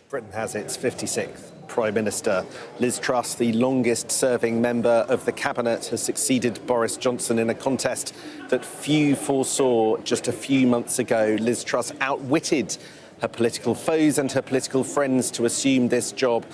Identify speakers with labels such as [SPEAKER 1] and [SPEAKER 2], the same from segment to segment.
[SPEAKER 1] Britain has its 56th Prime Minister. Liz Truss, the longest-serving member of the Cabinet, has succeeded Boris Johnson in a contest that few foresaw just a few months ago. Liz Truss outwitted her political foes and her political friends to assume this job,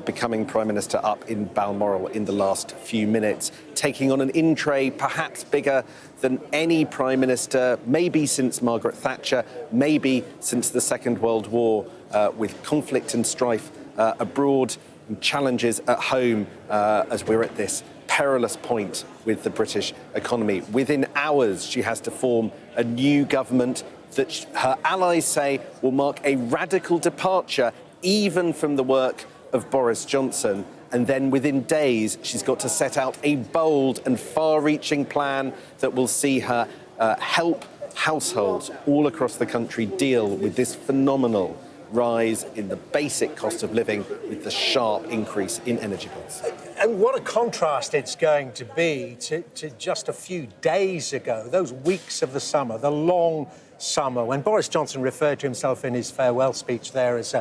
[SPEAKER 1] becoming Prime Minister up in Balmoral in the last few minutes, taking on an in-tray perhaps bigger than any Prime Minister, maybe since Margaret Thatcher, maybe since the Second World War, with conflict and strife abroad and challenges at home as we're at this perilous point with the British economy. Within hours, she has to form a new government that her allies say will mark a radical departure even from the work of Boris Johnson. And then within days, she's got to set out a bold and far-reaching plan that will see her help households all across the country deal with this phenomenal rise in the basic cost of living with the sharp increase in energy bills.
[SPEAKER 2] And what a contrast it's going to be to just a few days ago, those weeks of the summer, the long summer, when Boris Johnson referred to himself in his farewell speech there as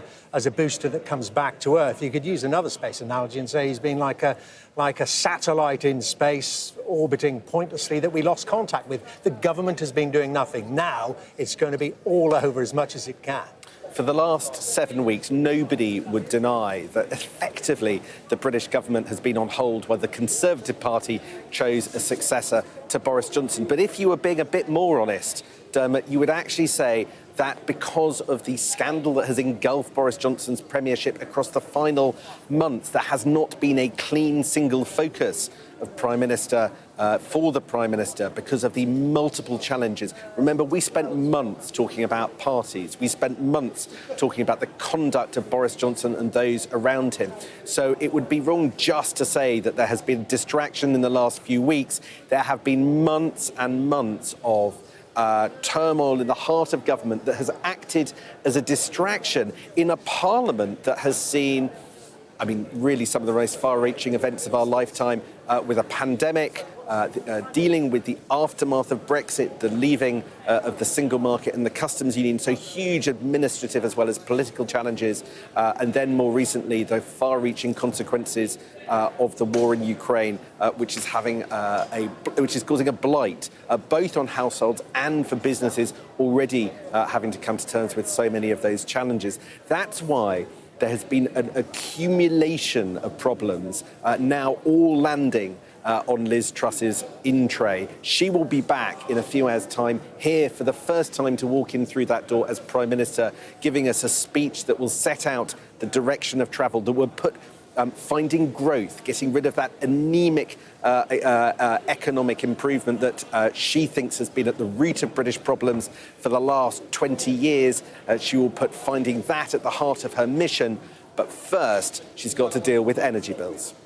[SPEAKER 2] a booster that comes back to Earth. You could use another space analogy and say he's been like a satellite in space orbiting pointlessly that we lost contact with. The government has been doing nothing. Now it's going to be all over as much as it can.
[SPEAKER 1] For the last 7 weeks, nobody would deny that effectively the British government has been on hold while the Conservative Party chose a successor to Boris Johnson. But if you were being a bit more honest, Dermot, you would actually say that because of the scandal that has engulfed Boris Johnson's premiership across the final months, there has not been a clean single focus of Prime Minister for the Prime Minister because of the multiple challenges. Remember, we spent months talking about parties. We spent months talking about the conduct of Boris Johnson and those around him. So it would be wrong just to say that there has been distraction in the last few weeks. There have been months and months of turmoil in the heart of government that has acted as a distraction in a parliament that has seen, really some of the most far-reaching events of our lifetime, with a pandemic, dealing with the aftermath of Brexit, the leaving of the single market and the customs union, so huge administrative as well as political challenges, and then more recently the far-reaching consequences of the war in Ukraine, which is causing a blight both on households and for businesses already having to come to terms with so many of those challenges. That's why there has been an accumulation of problems, now all landing on Liz Truss's in-tray. She will be back in a few hours' time here for the first time to walk in through that door as Prime Minister, giving us a speech that will set out the direction of travel, that will put finding growth, getting rid of that anemic economic improvement that she thinks has been at the root of British problems for the last 20 years. She will put finding that at the heart of her mission. But first, she's got to deal with energy bills.